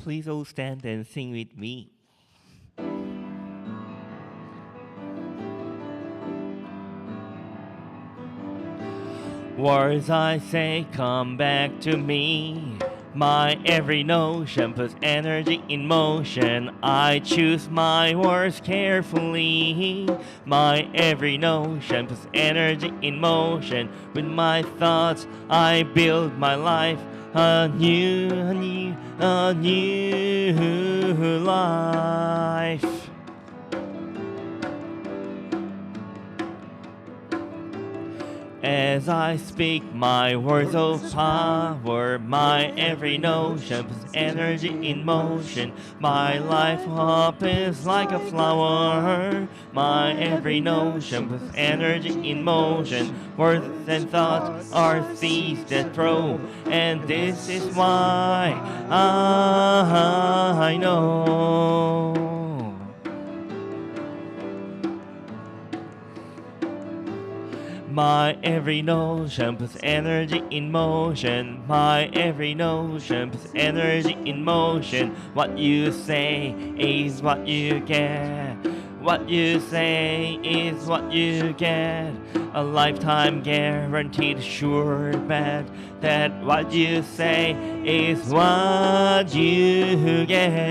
please all stand and sing with me. Words I say come back to me. My every notion puts energy in motion. I choose my words carefully. My every notion puts energy in motion. With my thoughts, I build my life a new life. As I speak my words of power, my every notion puts energy in motion. My life up is like a flower. My every notion puts energy in motion. Words and thoughts are seeds that grow, and this is why I know. My every notion puts energy in motion. My every notion puts energy in motion. What you say is what you get. What you say is what you get. A lifetime guaranteed sure bet that what you say is what you get.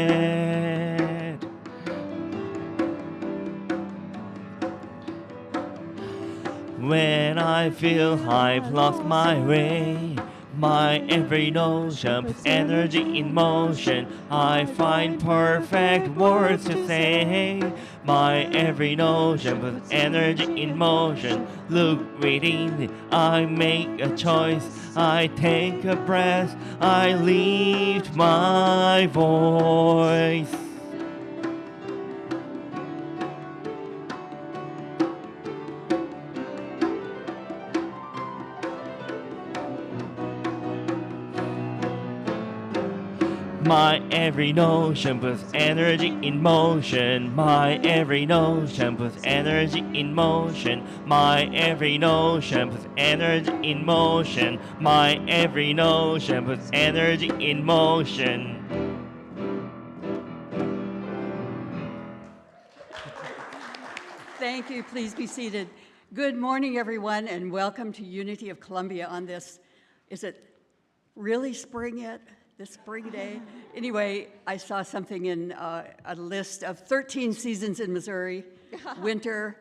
When I feel I've lost my way, my every notion puts energy in motion. I find perfect words to say. My every notion puts energy in motion. Look within, I make a choice. I take a breath, I lift my voice. My every notion puts energy in motion. My every notion puts energy in motion. My every notion puts energy in motion. My every notion puts energy in motion. Thank you. Please be seated. Good morning, everyone, and welcome to Unity of Columbia on this, is it really spring yet? This spring day? Anyway, I saw something in a list of 13 seasons in Missouri. Winter,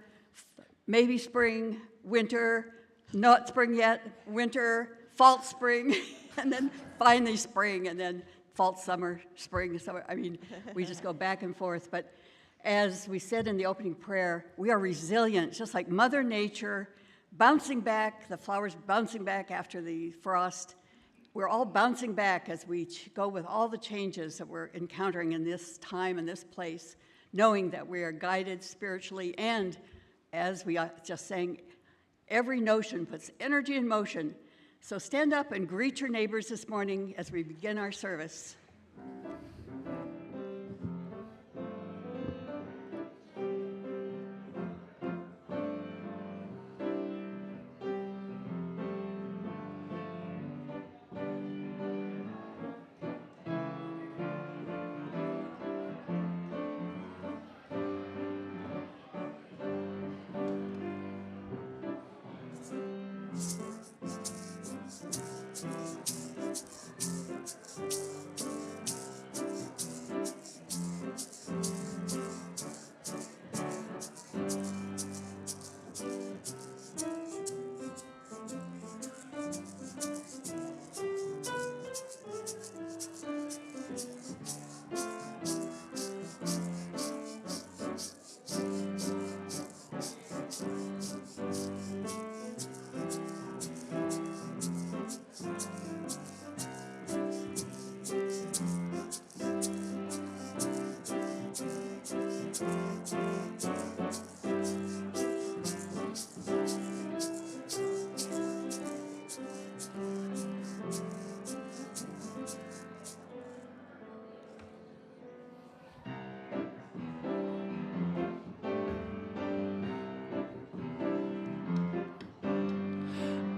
maybe spring, winter, not spring yet, winter, fall, spring, and then finally spring, and then fall, summer, spring, summer. I mean, we just go back and forth. But as we said in the opening prayer, we are resilient, just like Mother Nature, bouncing back, the flowers bouncing back after the frost. We're all bouncing back as we go with all the changes that we're encountering in this time and this place, knowing that we are guided spiritually, and as we are just saying, every notion puts energy in motion. So stand up and greet your neighbors this morning as we begin our service.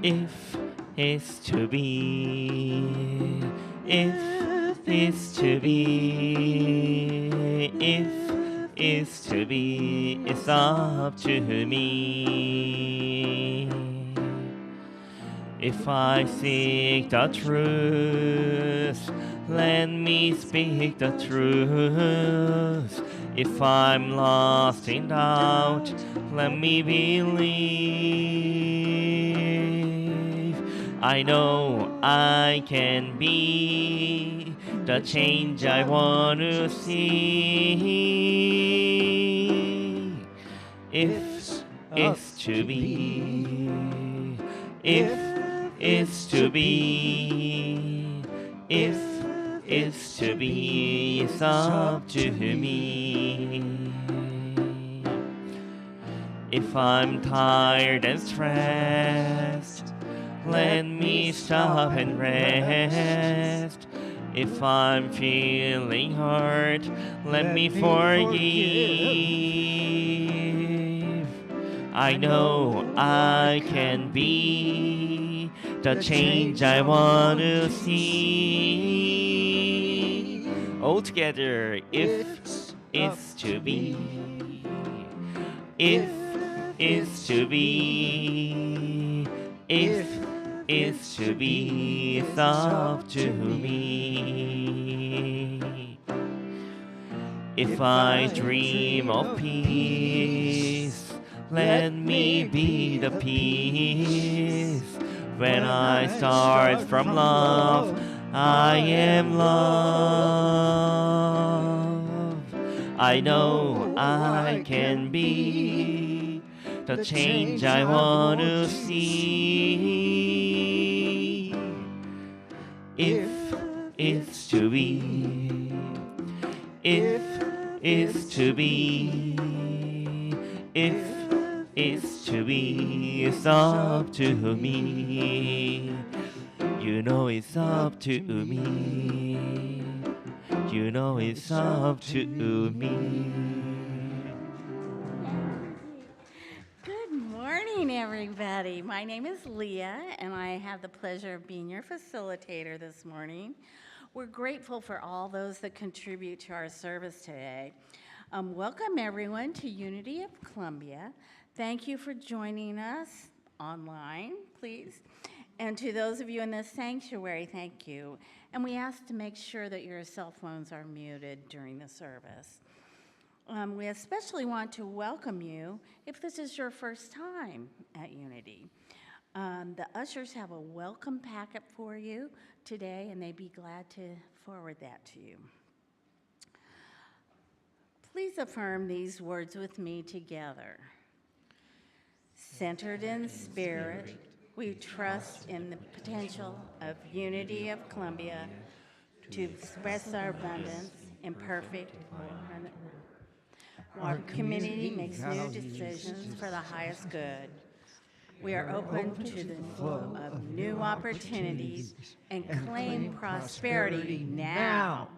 If it's to be, if is to be. If is to be, it's up to me. If I seek the truth, let me speak the truth. If I'm lost in doubt, let me believe. I know I can be the change I want to see. If is to be, if is to be, if is to be, it's up to me. If I'm tired and stressed, let me stop and rest. If I'm feeling hurt, let me forgive. I know I can be the change I want to see. All together, if is to be, if is to be, if is to be, it's up to me. If I dream of peace, let me be the peace. When I start from love, I am love. I know I can be the change I want to see. If it's to be, if it's to be, if it's to be, it's up to me. You know it's up to me. You know it's up to me. Good morning, everybody. My name is Leah, and I have the pleasure of being your facilitator this morning. We're grateful for all those that contribute to our service today. Welcome, everyone, to Unity of Columbia. Thank you for joining us online, please. And to those of you in the sanctuary, thank you. And we ask to make sure that your cell phones are muted during the service. We especially want to welcome you if this is your first time at Unity. The ushers have a welcome packet for you today, and they'd be glad to forward that to you. Please affirm these words with me together. Centered in spirit, we trust in the potential of Unity of Columbia to express our abundance in perfect harmony. Our community makes new decisions for the highest good. We are open to the flow of new opportunities and claim prosperity now.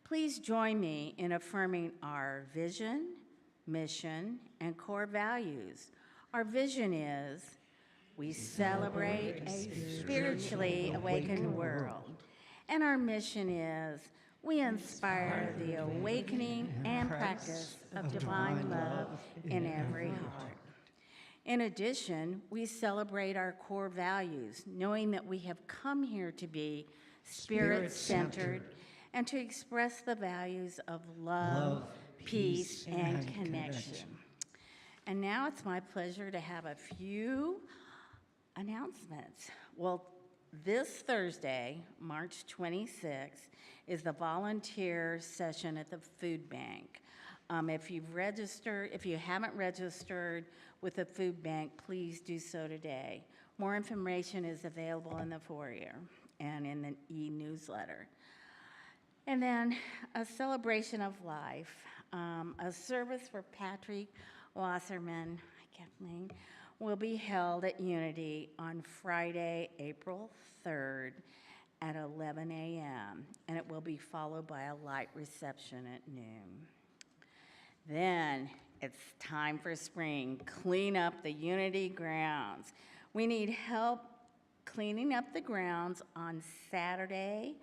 Please join me in affirming our vision, mission, and core values. Our vision is we celebrate a spiritually awakened world. And our mission is we inspire the awakening and practice of divine love in every heart. In addition, we celebrate our core values, knowing that we have come here to be spirit-centered and to express the values of love, peace, and connection. And now it's my pleasure to have a few announcements. Well, this Thursday, March 26th, is the volunteer session at the food bank. If you haven't registered with the food bank, please do so today. More information is available in the foyer and in the e-newsletter. And then a celebration of life, a service for Patrick Wasserman, will be held at Unity on Friday, April 3rd at 11 a.m., and it will be followed by a light reception at noon. Then it's time for spring. Clean up the Unity grounds. We need help cleaning up the grounds on Saturday,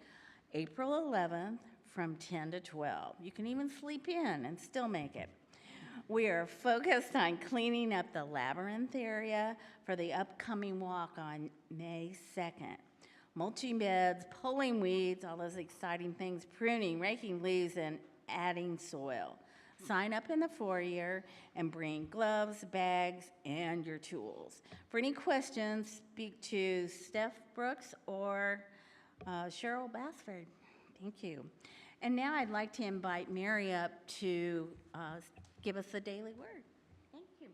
April 11th from 10 to 12. You can even sleep in and still make it. We are focused on cleaning up the labyrinth area for the upcoming walk on May 2nd. Mulching beds, pulling weeds, all those exciting things, pruning, raking leaves, and adding soil. Sign up in the foyer and bring gloves, bags, and your tools. For any questions, speak to Steph Brooks or Cheryl Bassford. Thank you. And now I'd like to invite Mary up to give us the daily word. Thank you.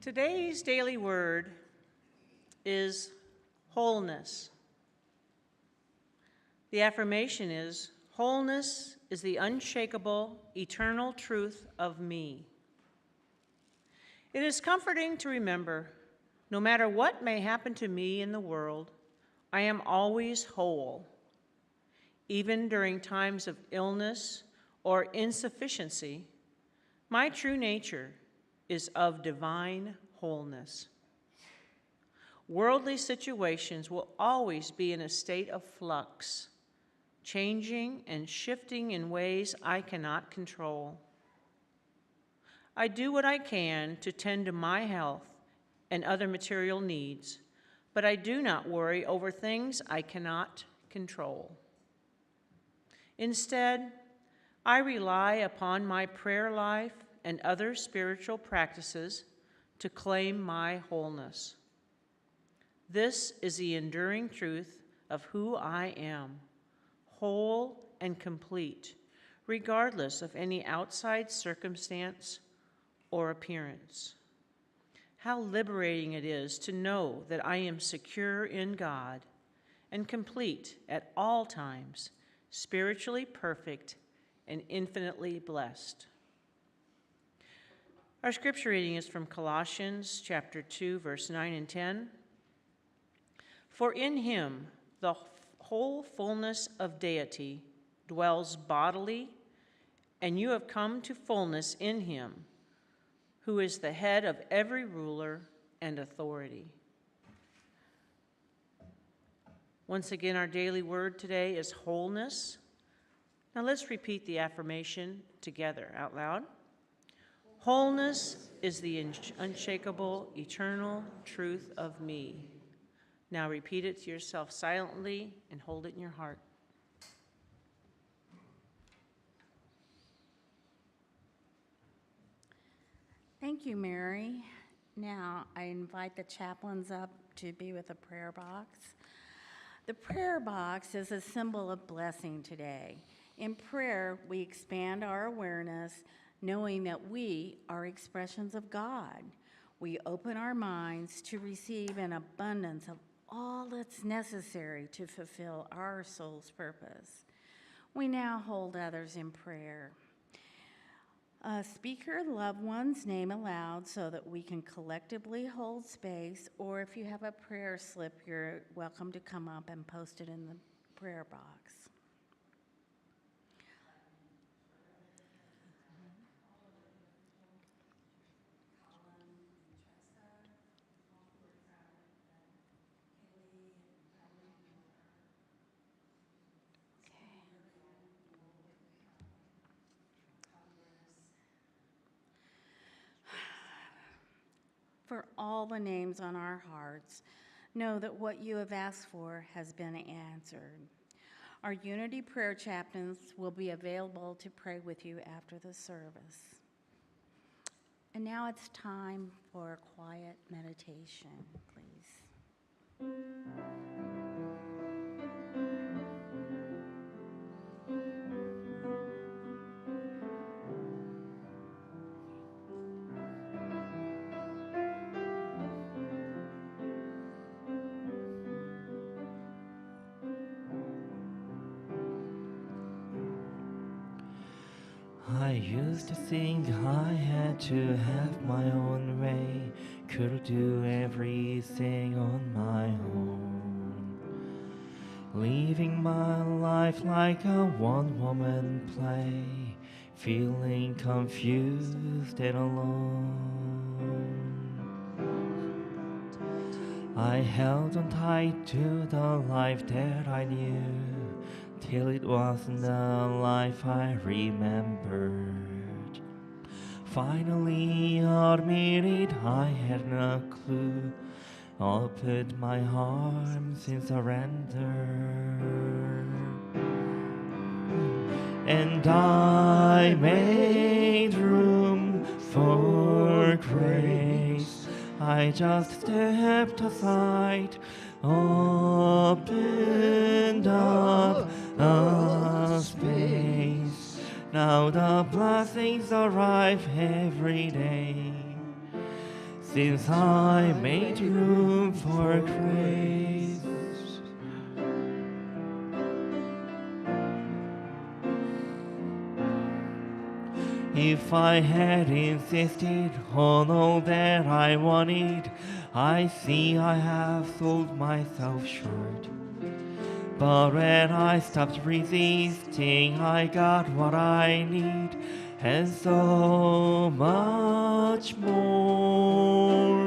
Today's daily word is wholeness. The affirmation is, wholeness is the unshakable, eternal truth of me. It is comforting to remember, no matter what may happen to me in the world, I am always whole. Even during times of illness or insufficiency, my true nature is of divine wholeness. Worldly situations will always be in a state of flux, changing and shifting in ways I cannot control. I do what I can to tend to my health and other material needs, but I do not worry over things I cannot control. Instead, I rely upon my prayer life and other spiritual practices to claim my wholeness. This is the enduring truth of who I am, whole and complete, regardless of any outside circumstance or appearance. How liberating it is to know that I am secure in God and complete at all times, spiritually perfect and infinitely blessed. Our scripture reading is from Colossians chapter 2, verse 9 and 10. For in him the whole fullness of deity dwells bodily, and you have come to fullness in him, who is the head of every ruler and authority. Once again, our daily word today is wholeness. Now let's repeat the affirmation together out loud. Wholeness is the unshakable, eternal truth of me. Now repeat it to yourself silently and hold it in your heart. Thank you, Mary. Now I invite the chaplains up to be with the prayer box. The prayer box is a symbol of blessing today. In prayer, we expand our awareness, knowing that we are expressions of God. We open our minds to receive an abundance of all that's necessary to fulfill our soul's purpose. We now hold others in prayer. Speak your loved one's name aloud so that we can collectively hold space, or if you have a prayer slip, you're welcome to come up and post it in the prayer box. For all the names on our hearts, know that what you have asked for has been answered. Our Unity prayer chaplains will be available to pray with you after the service. And now it's time for a quiet meditation, please. I used to think I had to have my own way, could do everything on my own, living my life like a one-woman play, feeling confused and alone. I held on tight to the life that I knew, till it wasn't the life I remembered. Finally admitted I had no clue, opened my arms in surrender. And I made room for grace. I just stepped aside, opened up a space. Now the blessings arrive every day, since I made room for grace. If I had insisted on all that I wanted, I see I have sold myself short. But when I stopped resisting, I got what I need, and so much more.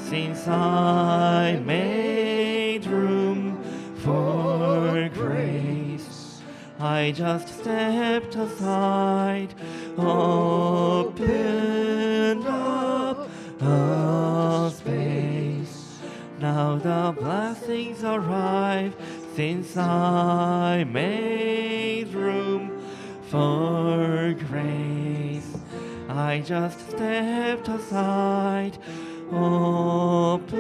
Since I made room for grace, I just stepped aside, opened up a space. Now the blessings arrive, since I made room for grace. I just stepped aside, opened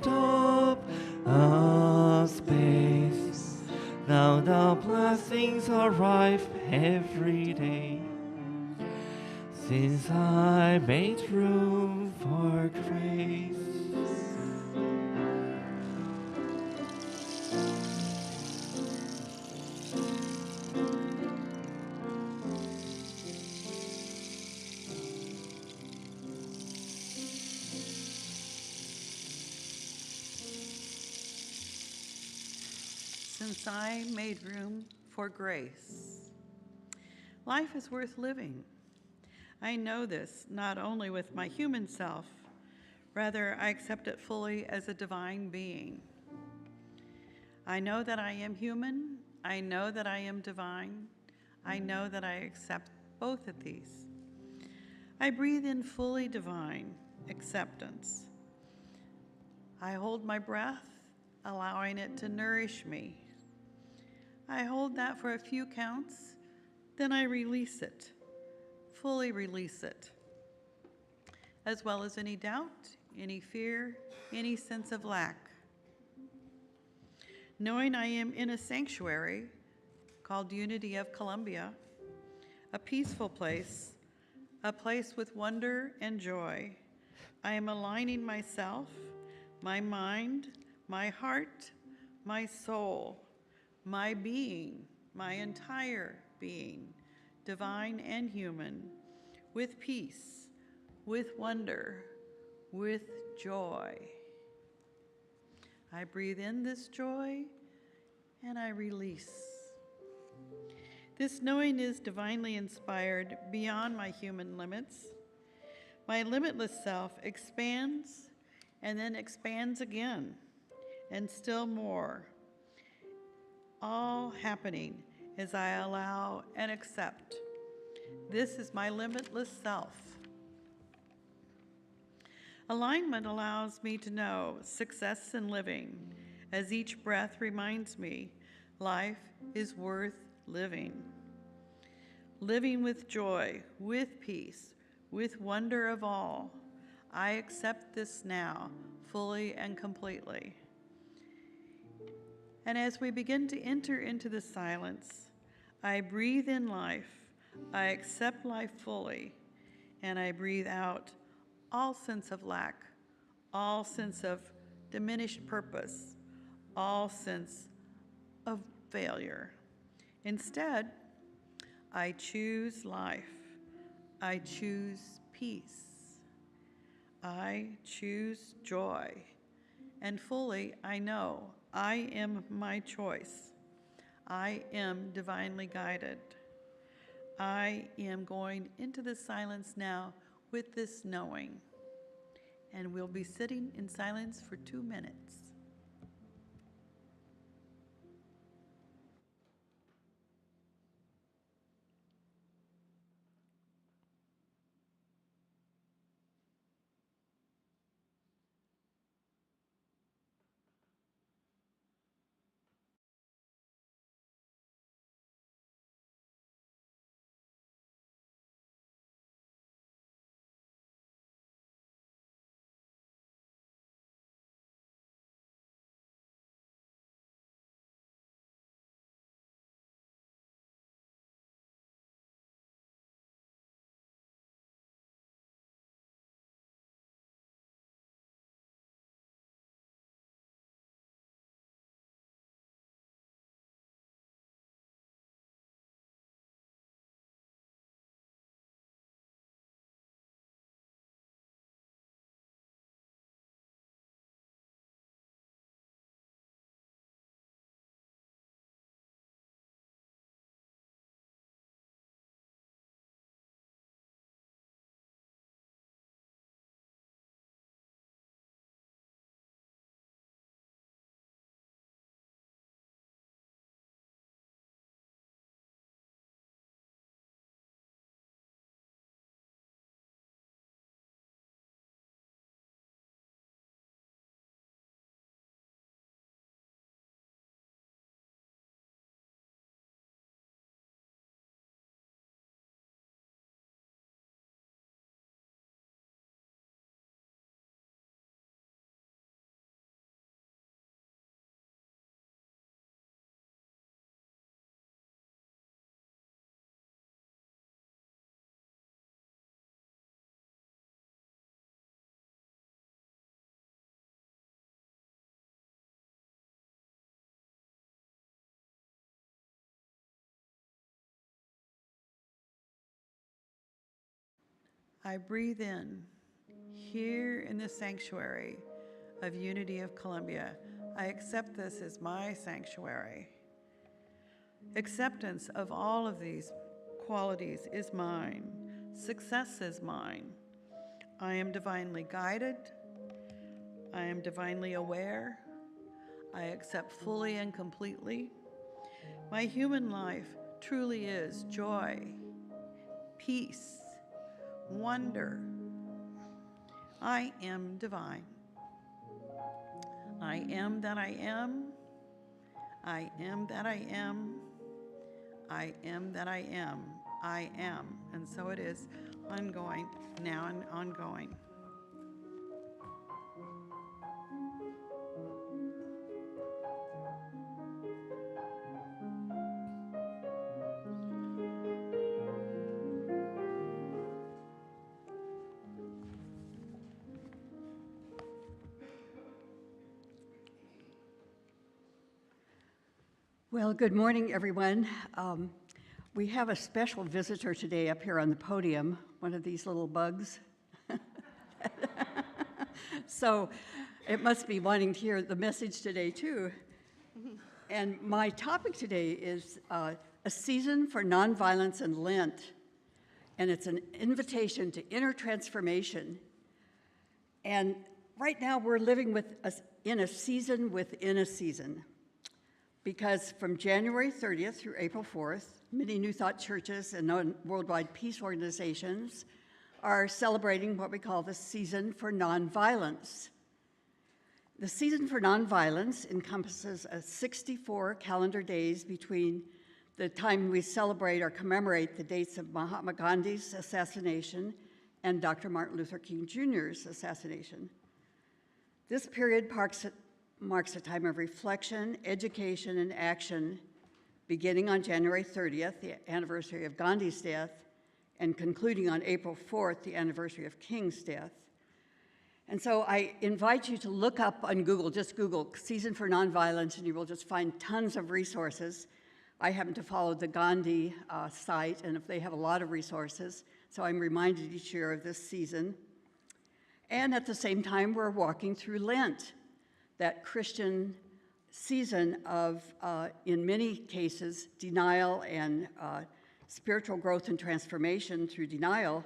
up a space. Now the blessings arrive every day, since I made room for grace. Since I made room for grace. Life is worth living. I know this not only with my human self, rather I accept it fully as a divine being. I know that I am human. I know that I am divine. I know that I accept both of these. I breathe in fully divine acceptance. I hold my breath, allowing it to nourish me. I hold that for a few counts, then I release it, fully release it, as well as any doubt, any fear, any sense of lack. Knowing I am in a sanctuary called Unity of Columbia, a peaceful place, a place with wonder and joy, I am aligning myself, my mind, my heart, my soul, my being, my entire being, divine and human, with peace, with wonder, with joy. I breathe in this joy and I release. This knowing is divinely inspired beyond my human limits. My limitless self expands and then expands again, and still more, all happening as I allow and accept. This is my limitless self. Alignment allows me to know success in living, as each breath reminds me life is worth living. Living with joy, with peace, with wonder of all. I accept this now, fully and completely. And as we begin to enter into the silence, I breathe in life, I accept life fully, and I breathe out all sense of lack, all sense of diminished purpose, all sense of failure. Instead, I choose life. I choose peace. I choose joy. And fully, I know I am my choice. I am divinely guided. I am going into the silence now with this knowing. and we'll be sitting in silence for 2 minutes. I breathe in, here in the sanctuary of Unity of Columbia. I accept this as my sanctuary. Acceptance of all of these qualities is mine. Success is mine. I am divinely guided. I am divinely aware. I accept fully and completely. My human life truly is joy, peace, wonder. I am divine. I am that I am. I am that I am. I am that I am. I am. And so it is ongoing, now and ongoing. Well, good morning, everyone. We have a special visitor today up here on the podium, one of these little bugs. So it must be wanting to hear the message today, too. And my topic today is a season for nonviolence and Lent. And it's an invitation to inner transformation. And right now we're living in a season within a season. Because from January 30th through April 4th, many New Thought churches and worldwide peace organizations are celebrating what we call the Season for Nonviolence. The Season for Nonviolence encompasses 64 calendar days between the time we celebrate or commemorate the dates of Mahatma Gandhi's assassination and Dr. Martin Luther King Jr.'s assassination. This period marks a time of reflection, education, and action, beginning on January 30th, the anniversary of Gandhi's death, and concluding on April 4th, the anniversary of King's death. And so I invite you to look up on Google, just Google Season for Nonviolence, and you will just find tons of resources. I happen to follow the Ghandi site, and they have a lot of resources, so I'm reminded each year of this season. And at the same time, we're walking through Lent, that Christian season of, in many cases, denial and spiritual growth and transformation through denial.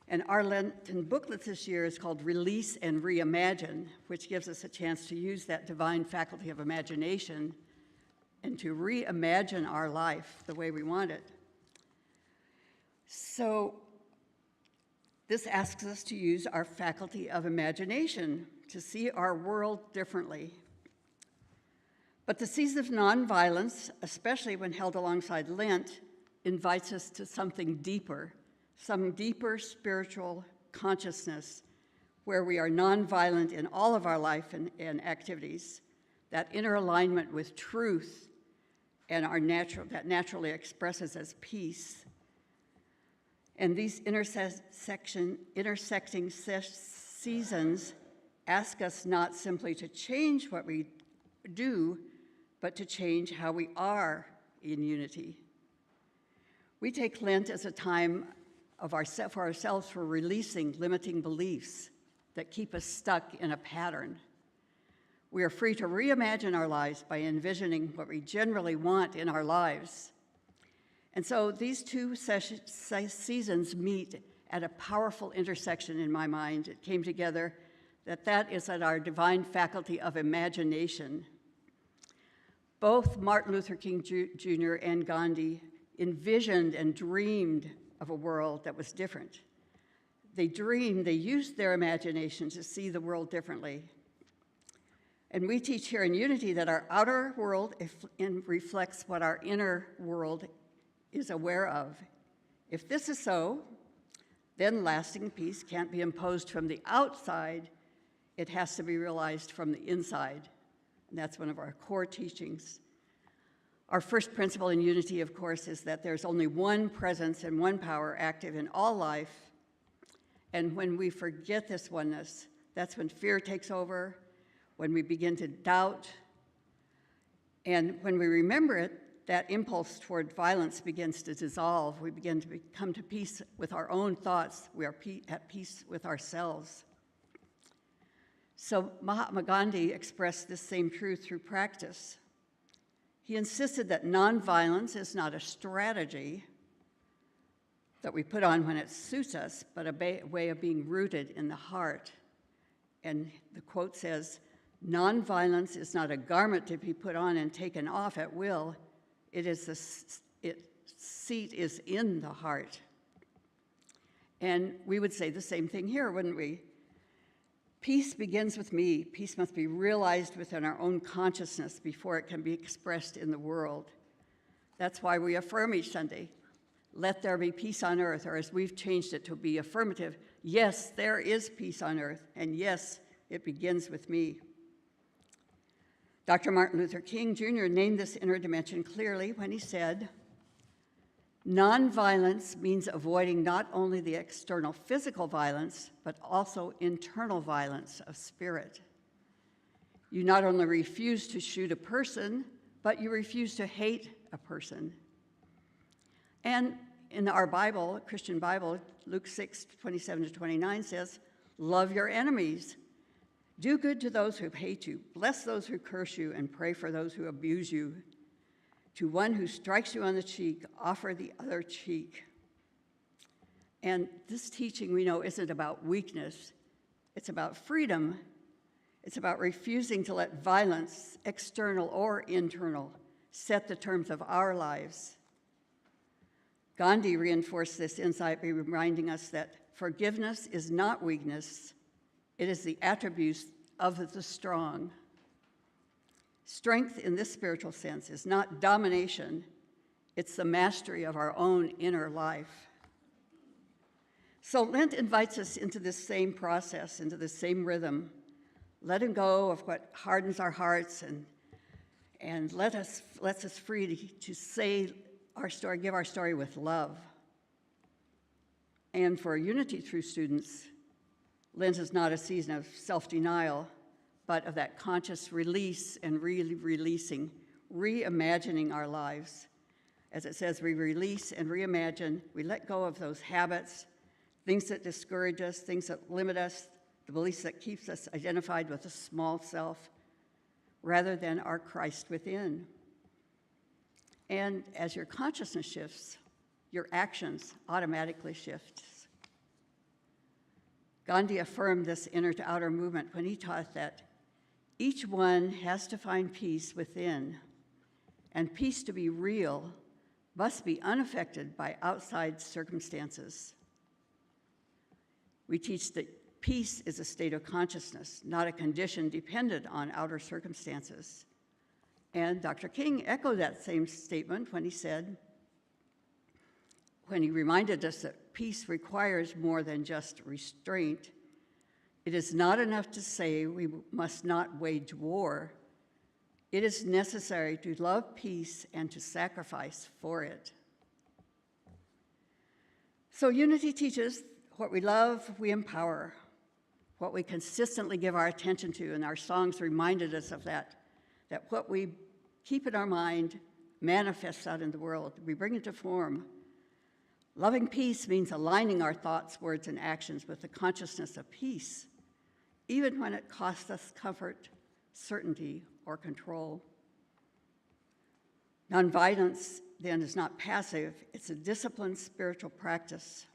And our Lenten booklet this year is called Release and Reimagine, which gives us a chance to use that divine faculty of imagination and to reimagine our life the way we want it. So this asks us to use our faculty of imagination to see our world differently. But the season of nonviolence, especially when held alongside Lent, invites us to something deeper, some deeper spiritual consciousness where we are nonviolent in all of our life and activities, that inner alignment with truth and that naturally expresses as peace. And these intersecting seasons ask us not simply to change what we do, but to change how we are in unity. We take Lent as a time for ourselves for releasing limiting beliefs that keep us stuck in a pattern. We are free to reimagine our lives by envisioning what we generally want in our lives. And so these two seasons meet at a powerful intersection in my mind. It came together that is at our divine faculty of imagination. Both Martin Luther King Jr. and Ghandi envisioned and dreamed of a world that was different. They used their imagination to see the world differently. And we teach here in Unity that our outer world reflects what our inner world is aware of. If this is so, then lasting peace can't be imposed from the outside. It has to be realized from the inside. And that's one of our core teachings. Our first principle in Unity, of course, is that there's only one presence and one power active in all life. And when we forget this oneness, that's when fear takes over, when we begin to doubt. And when we remember it, that impulse toward violence begins to dissolve. We begin to come to peace with our own thoughts. We are at peace with ourselves. So Mahatma Gandhi expressed this same truth through practice. He insisted that nonviolence is not a strategy that we put on when it suits us, but a way of being rooted in the heart. And the quote says, "Nonviolence is not a garment to be put on and taken off at will. Its seat is in the heart." And we would say the same thing here, wouldn't we? Peace begins with me. Peace must be realized within our own consciousness before it can be expressed in the world. That's why we affirm each Sunday, "Let there be peace on earth," or as we've changed it to be affirmative, "Yes, there is peace on earth, and yes, it begins with me." Dr. Martin Luther King Jr. named this inner dimension clearly when he said, "Nonviolence means avoiding not only the external physical violence, but also internal violence of spirit. You not only refuse to shoot a person, but you refuse to hate a person." And in our Bible, Christian Bible, Luke 6:27-29 says, "Love your enemies. Do good to those who hate you. Bless those who curse you, and pray for those who abuse you. To one who strikes you on the cheek, offer the other cheek." And this teaching, we know, isn't about weakness. It's about freedom. It's about refusing to let violence, external or internal, set the terms of our lives. Gandhi reinforced this insight by reminding us that forgiveness is not weakness. It is the attributes of the strong. Strength in this spiritual sense is not domination. It's the mastery of our own inner life. So Lent invites us into this same process, into this same rhythm, letting go of what hardens our hearts and lets us free to say our story, give our story with love. And for Unity Through students, Lent is not a season of self-denial, but of that conscious release and releasing, reimagining our lives. As it says, we release and reimagine. We let go of those habits, things that discourage us, things that limit us, the beliefs that keeps us identified with a small self, rather than our Christ within. And as your consciousness shifts, your actions automatically shift. Ghandi affirmed this inner to outer movement when he taught that each one has to find peace within, and peace to be real must be unaffected by outside circumstances. We teach that peace is a state of consciousness, not a condition dependent on outer circumstances. And Dr. King echoed that same statement when he reminded us that peace requires more than just restraint. It is not enough to say we must not wage war. It is necessary to love peace and to sacrifice for it. So unity teaches what we love, we empower. What we consistently give our attention to, and our songs reminded us of that what we keep in our mind manifests out in the world. We bring it to form. Loving peace means aligning our thoughts, words, and actions with the consciousness of peace, even when it costs us comfort, certainty, or control. Nonviolence, then, is not passive. It's a disciplined spiritual practice.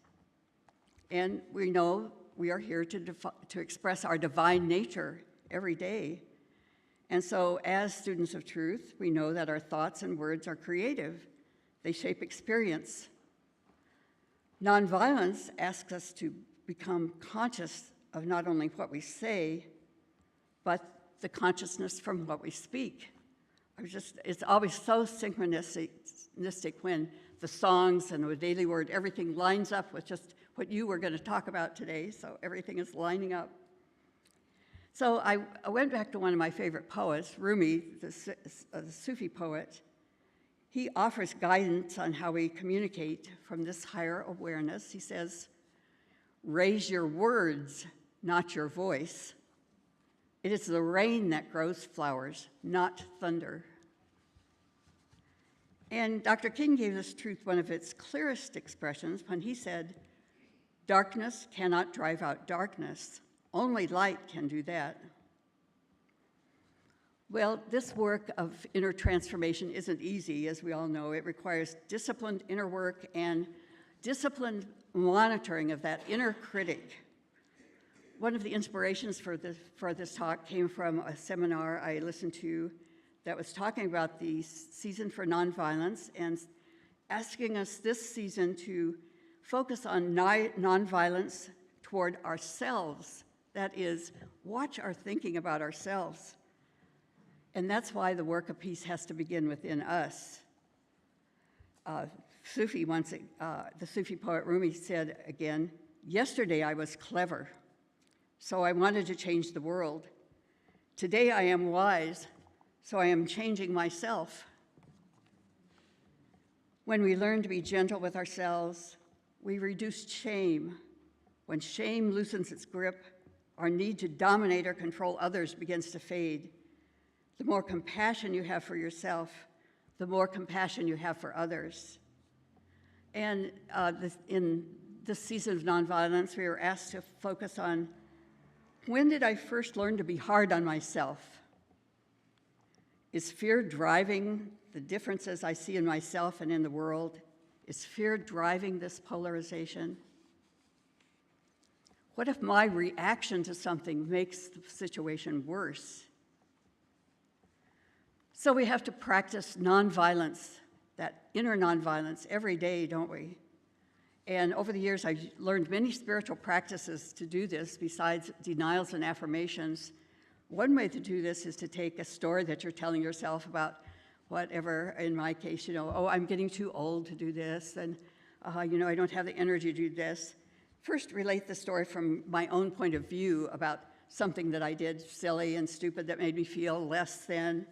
And we know we are here to express our divine nature every day. And so as students of truth, we know that our thoughts and words are creative. They shape experience. Nonviolence asks us to become conscious of not only what we say, but the consciousness from what we speak. It's always so synchronistic when the songs and the daily word, everything lines up with just what you were going to talk about today, so everything is lining up. So I went back to one of my favorite poets, Rumi, the Sufi poet. He offers guidance on how we communicate from this higher awareness. He says, "Raise your words, not your voice. It is the rain that grows flowers, not thunder." And Dr. King gave this truth one of its clearest expressions when he said, "Darkness cannot drive out darkness. Only light can do that." Well, this work of inner transformation isn't easy, as we all know. It requires disciplined inner work and disciplined monitoring of that inner critic. One of the inspirations for this talk came from a seminar I listened to that was talking about the season for nonviolence and asking us this season to focus on nonviolence toward ourselves. That is, watch our thinking about ourselves. And that's why the work of peace has to begin within us. The Sufi poet Rumi said again, "Yesterday I was clever, so I wanted to change the world. Today I am wise, so I am changing myself." When we learn to be gentle with ourselves, we reduce shame. When shame loosens its grip, our need to dominate or control others begins to fade. The more compassion you have for yourself, the more compassion you have for others. And in this season of nonviolence, we were asked to focus on, when did I first learn to be hard on myself? Is fear driving the differences I see in myself and in the world? Is fear driving this polarization? What if my reaction to something makes the situation worse? So we have to practice nonviolence, that inner nonviolence, every day, don't we? And over the years, I've learned many spiritual practices to do this besides denials and affirmations. One way to do this is to take a story that you're telling yourself about whatever, in my case, oh, I'm getting too old to do this, and I don't have the energy to do this. First, relate the story from my own point of view about something that I did silly and stupid that made me feel less than.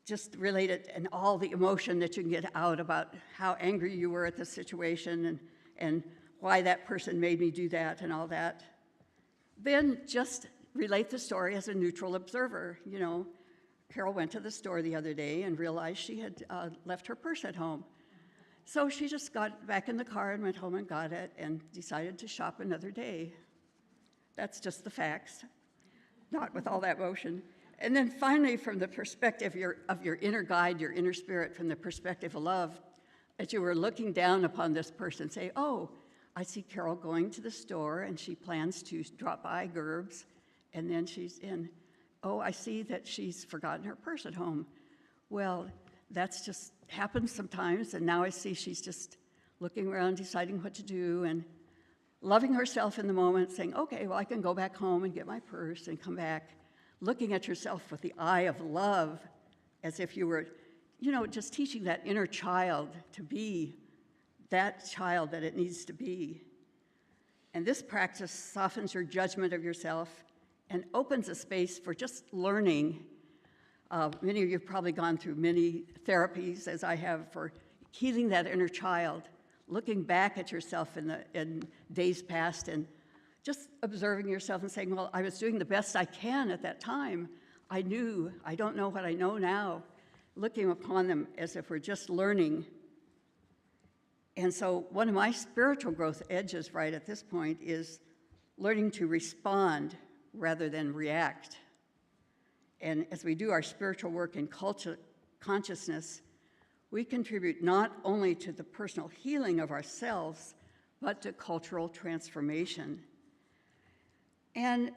Just relate it and all the emotion that you can get out about how angry you were at the situation and why that person made me do that and all that. Then just relate the story as a neutral observer. Carol went to the store the other day and realized she had left her purse at home. So she just got back in the car and went home and got it and decided to shop another day. That's just the facts, not with all that emotion. And then finally, from the perspective of your inner guide, your inner spirit, from the perspective of love, as you were looking down upon this person, say, "Oh, I see Carol going to the store, and she plans to drop by Gerb's, and then she's in. Oh, I see that she's forgotten her purse at home. Well, that's just happens sometimes, and now I see she's just looking around, deciding what to do, and loving herself in the moment, saying, okay, well, I can go back home and get my purse and come back, looking at yourself with the eye of love, as if you were, just teaching that inner child to be that child that it needs to be. And this practice softens your judgment of yourself and opens a space for just learning. Many of you have probably gone through many therapies, as I have, for healing that inner child, looking back at yourself in days past and just observing yourself and saying, well, I was doing the best I can at that time. I don't know what I know now, looking upon them as if we're just learning. And so one of my spiritual growth edges right at this point is learning to respond rather than react. And as we do our spiritual work in consciousness, we contribute not only to the personal healing of ourselves, but to cultural transformation. And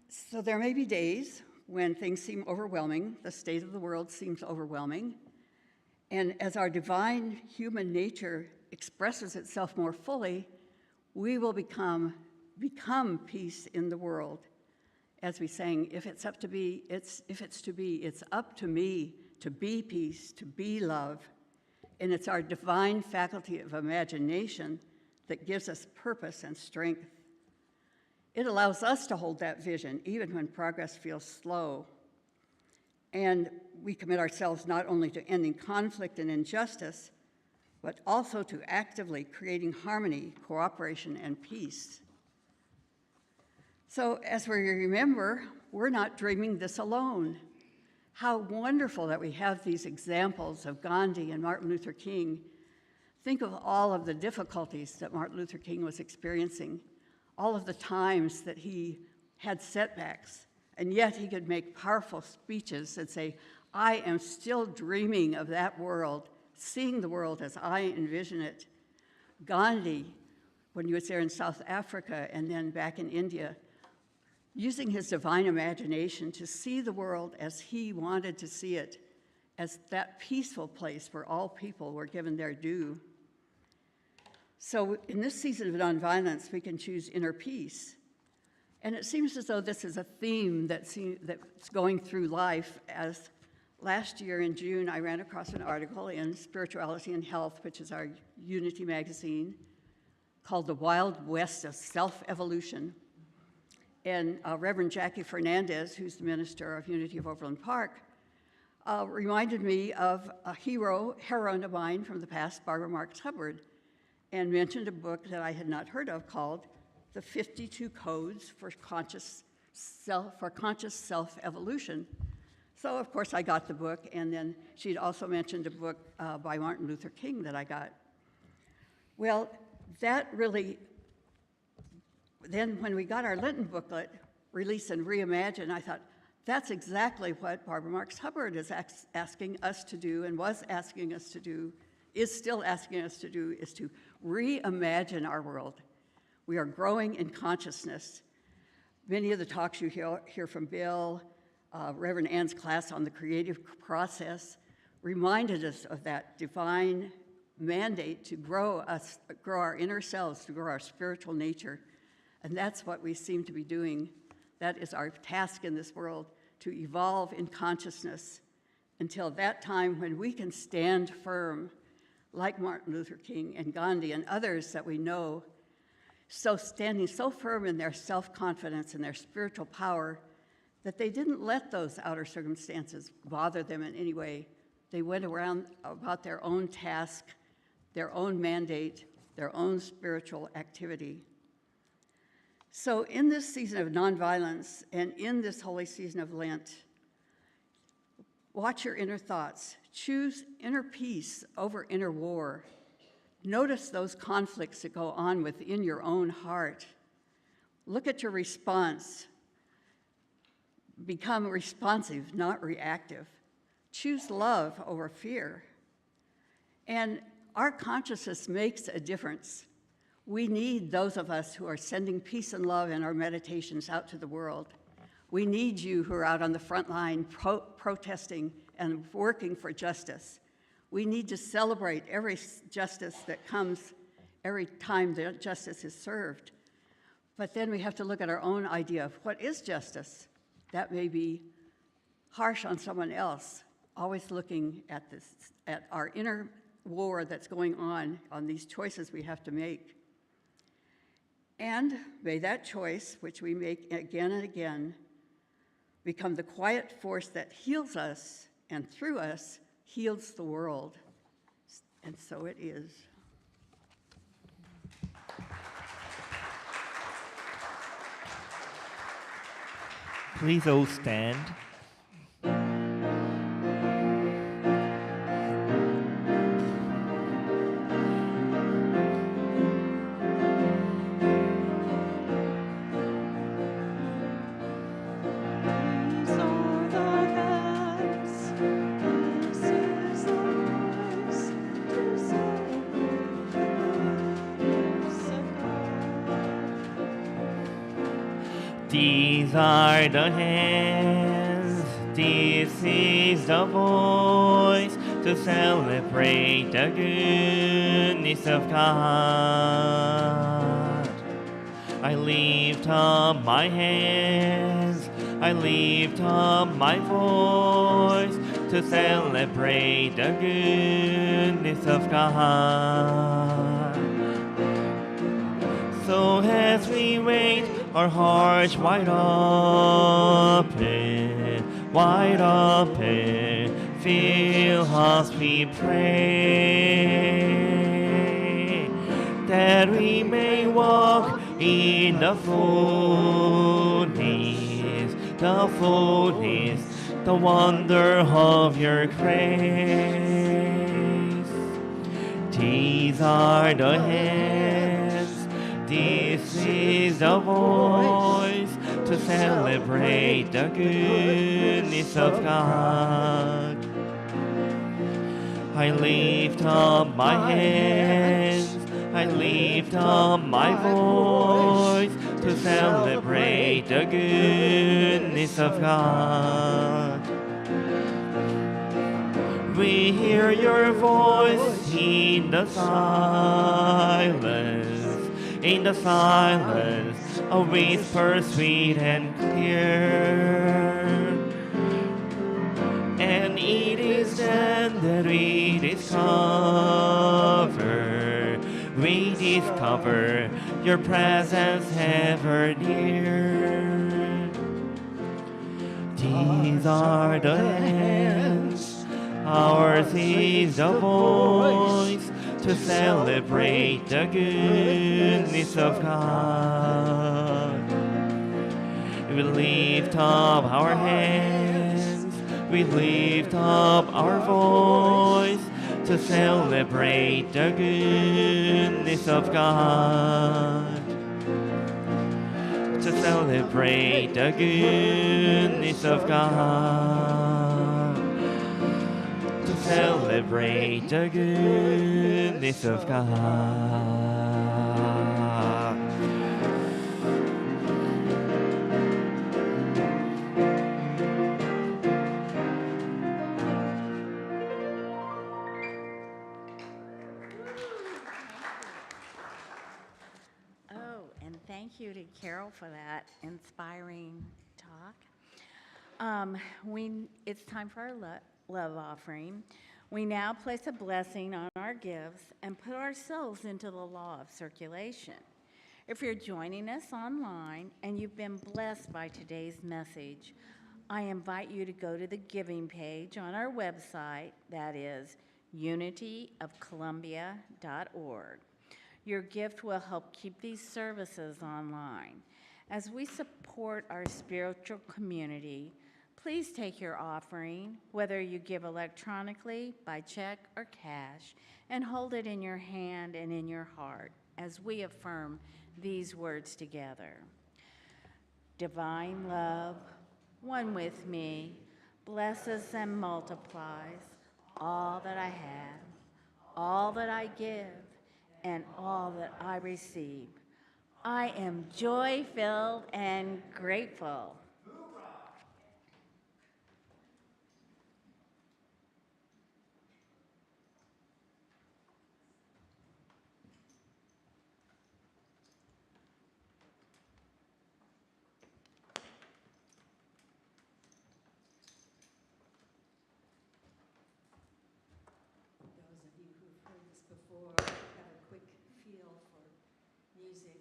so there may be days when things seem overwhelming, the state of the world seems overwhelming, and as our divine human nature expresses itself more fully, we will become peace in the world. As we sang, if it's up to be, it's up to me to be peace, to be love. And it's our divine faculty of imagination that gives us purpose and strength. It allows us to hold that vision even when progress feels slow. And we commit ourselves not only to ending conflict and injustice, but also to actively creating harmony, cooperation, and peace. So as we remember, we're not dreaming this alone. How wonderful that we have these examples of Ghandi and Martin Luther King. Think of all of the difficulties that Martin Luther King was experiencing, all of the times that he had setbacks, and yet he could make powerful speeches and say, I am still dreaming of that world, seeing the world as I envision it. Ghandi, when he was there in South Africa and then back in India, using his divine imagination to see the world as he wanted to see it, as that peaceful place where all people were given their due. So in this season of nonviolence, we can choose inner peace. And it seems as though this is a theme that's going through life. As last year in June, I ran across an article in Spirituality and Health, which is our Unity magazine, called The Wild West of Self-Evolution. And Reverend Jackie Fernandez, who's the minister of Unity of Overland Park, reminded me of a heroine of mine from the past, Barbara Marx Hubbard, and mentioned a book that I had not heard of called The 52 Codes for Conscious Self-Evolution. So, of course, I got the book, and then she'd also mentioned a book by Martin Luther King that I got. Well, that really, then when we got our Lenten booklet, Release and Reimagine, I thought, that's exactly what Barbara Marx Hubbard is asking us to do and was asking us to do, is still asking us to do, is to reimagine our world. We are growing in consciousness. Many of the talks you hear from Bill, Reverend Ann's class on the creative process reminded us of that divine mandate to grow our inner selves, to grow our spiritual nature. And that's what we seem to be doing. That is our task in this world, to evolve in consciousness until that time when we can stand firm, like Martin Luther King and Ghandi and others that we know, so standing so firm in their self-confidence and their spiritual power that they didn't let those outer circumstances bother them in any way. They went around about their own task, their own mandate, their own spiritual activity. So in this season of nonviolence and in this holy season of Lent, watch your inner thoughts. Choose inner peace over inner war. Notice those conflicts that go on within your own heart. Look at your response. Become responsive, not reactive. Choose love over fear. And our consciousness makes a difference. We need those of us who are sending peace and love in our meditations out to the world. We need you who are out on the front line protesting and working for justice. We need to celebrate every justice that comes every time that justice is served. But then we have to look at our own idea of what is justice. That may be harsh on someone else, always looking at our inner war that's going on these choices we have to make. And may that choice, which we make again and again, become the quiet force that heals us and through us heals the world. And so it is. Please all stand. These are the hands, this is the voice to celebrate the goodness of God. I lift up my hands, I lift up my voice to celebrate the goodness of God. So as we wait, our hearts wide open, fill us, we pray, that we may walk in the fullness, the wonder of your grace. These are the hands, this is the voice to celebrate the goodness of God. I lift up my hands, I lift up my voice to celebrate the goodness of God. We hear your voice in the silence, a whisper sweet and clear. And it is then that we discover your presence ever near. These are the hands, ours is the voice to celebrate the goodness of God. We lift up our hands, we lift up our voice to celebrate the goodness of God. To celebrate the goodness of God. To celebrate the goodness of God. Oh, and thank you to Carol for that inspiring talk. It's time for our love offering. We now place a blessing on our gifts and put ourselves into the law of circulation. If you're joining us online and you've been blessed by today's message, I invite you to go to the giving page on our website, that is unityofcolumbia.org. Your gift will help keep these services online. As we support our spiritual community, please take your offering, whether you give electronically, by check, or cash, and hold it in your hand and in your heart as we affirm these words together. Divine love, one with me, blesses and multiplies all that I have, all that I give, and all that I receive. I am joy-filled and grateful. Those of you who've heard this before have a quick feel for music.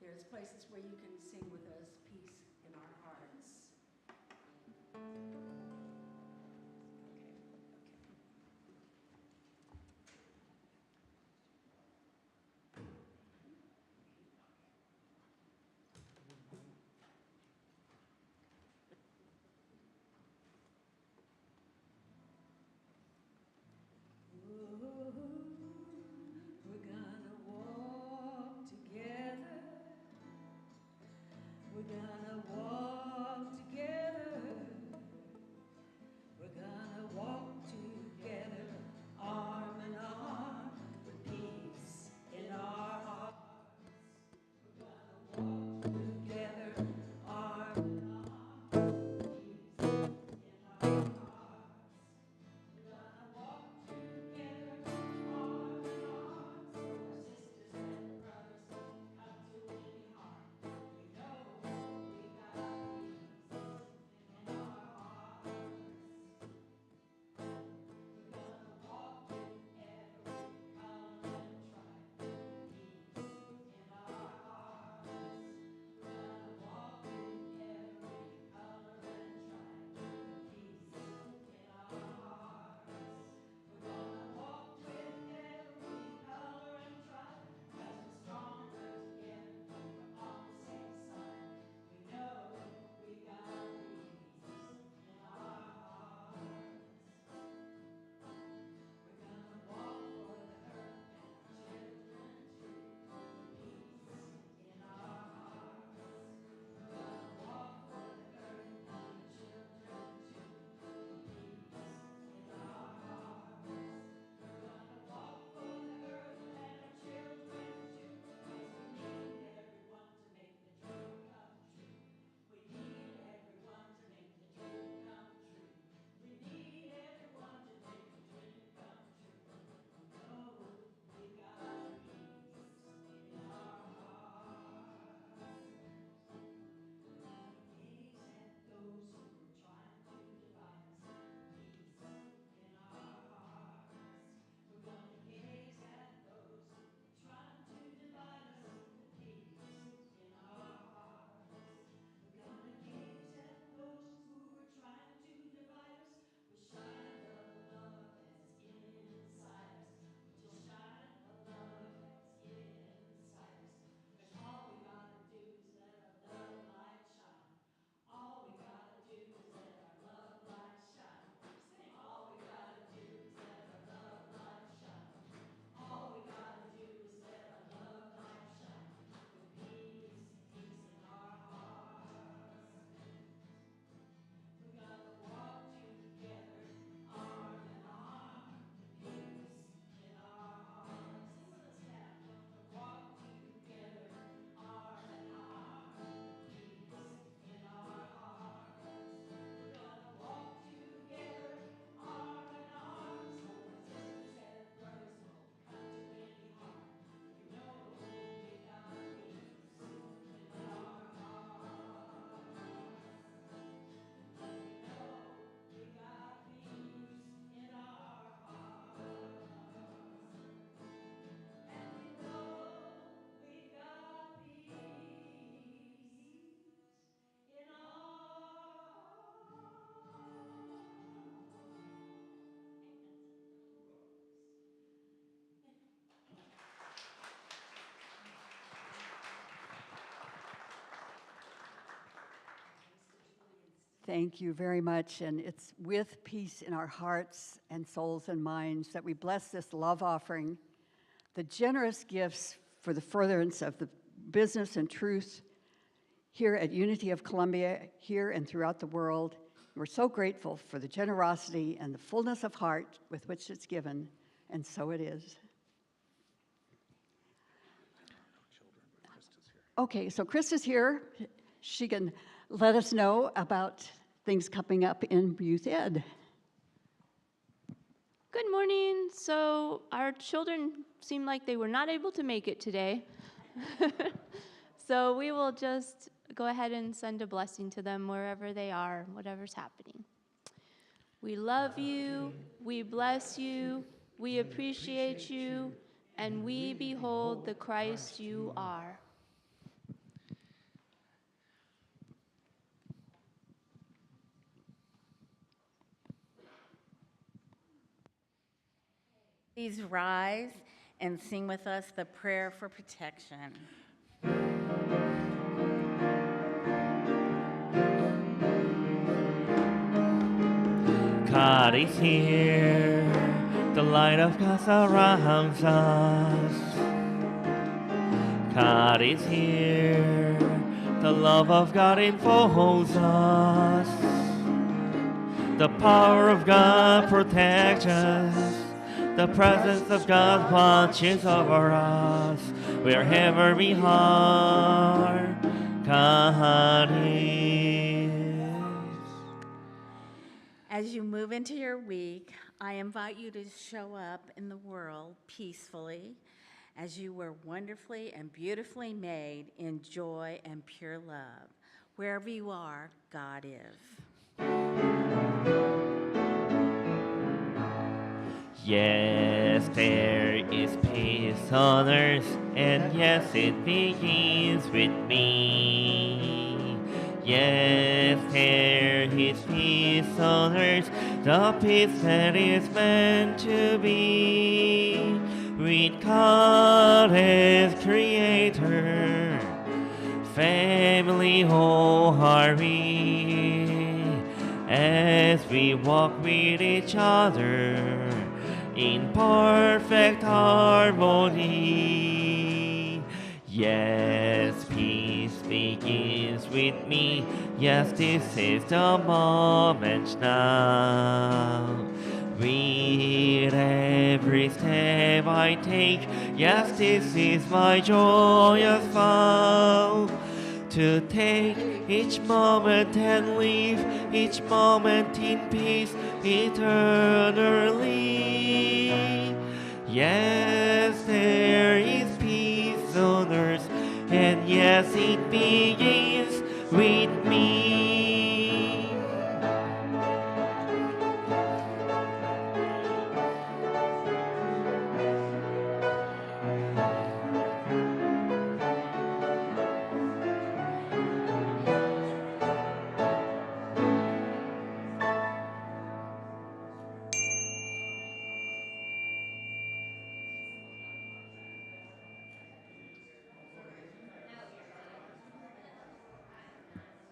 There's places where you can sing with us, Peace in Our Hearts. We're gonna walk together. We're gonna walk together. We're gonna walk together, arm in arm, with peace in our hearts. We're gonna walk together, arm in arm, peace in our hearts. We're gonna walk together, arm in arm, so our sisters and brothers don't come to any harm. We know we got peace in our hearts. We're gonna walk with every color and tribe, peace in our hearts. We're gonna walk with every color and tribe, peace in our hearts. We're gonna walk with every color and tribe, 'cause we're stronger together, we're on the same side. We know we got peace in our hearts. We're gonna walk for the hurt and our children too, peace in our hearts. We're gonna walk for the hurt and our children too, peace in our hearts. We're gonna walk for the hurt and our children too, 'cause we need everyone to make the dream come true. We need everyone to make the dream come true. We need everyone to make the dream come true. Oh, we got peace in our hearts. We're gonna gaze at those who are trying to divide us. Peace in our hearts. We're gonna gaze at those who are trying to divide us. Peace in our hearts. We're gonna gaze at those who are trying to divide us. We shine the love that's inside us. We just shine the love that's inside us. 'Cause all we gotta do is let our love light shine. All we gotta do is let our love light shine. Sing. All we gotta do is let our love light shine. All we gotta do is let our love light shine. With peace, peace in our hearts. We're gonna walk together, arm in arm, peace in our hearts. Sing with us now. Gonna walk together, arm in arm, peace in our hearts. We're gonna walk together, arm in arm, so our sisters and brothers won't come to any harm. We know we got peace in our hearts. We know we got peace in our hearts. And we know we got peace in our Thank you very much, and it's with peace in our hearts and souls and minds that we bless this love offering, the generous gifts for the furtherance of the business and truth here at Unity of Columbia, here and throughout the world. We're so grateful for the generosity and the fullness of heart with which it's given, and so it is. Okay, so Chris is here. She can let us know about things coming up in Youth Ed. Good morning. So our children seem like they were not able to make it today. So we will just go ahead and send a blessing to them wherever they are, whatever's happening. We love you, we bless you, we appreciate you, and we behold the Christ you are. Please rise and sing with us the prayer for protection. God is here, the light of God surrounds us. God is here, the love of God enfolds us. The power of God protects us. The presence of God watches over us. Wherever we are, God is. As you move into your week, I invite you to show up in the world peacefully as you were wonderfully and beautifully made in joy and pure love. Wherever you are, God is. Yes, there is peace on earth, and yes, it begins with me. Yes, there is peace on earth, the peace that is meant to be. With God as Creator, family whole are we, as we walk with each other in perfect harmony. Yes, peace begins with me. Yes, this is the moment now. With every step I take, yes, this is my joyous vow. To take each moment and live each moment in peace eternally. Yes, there is peace on earth, and yes, it begins with me.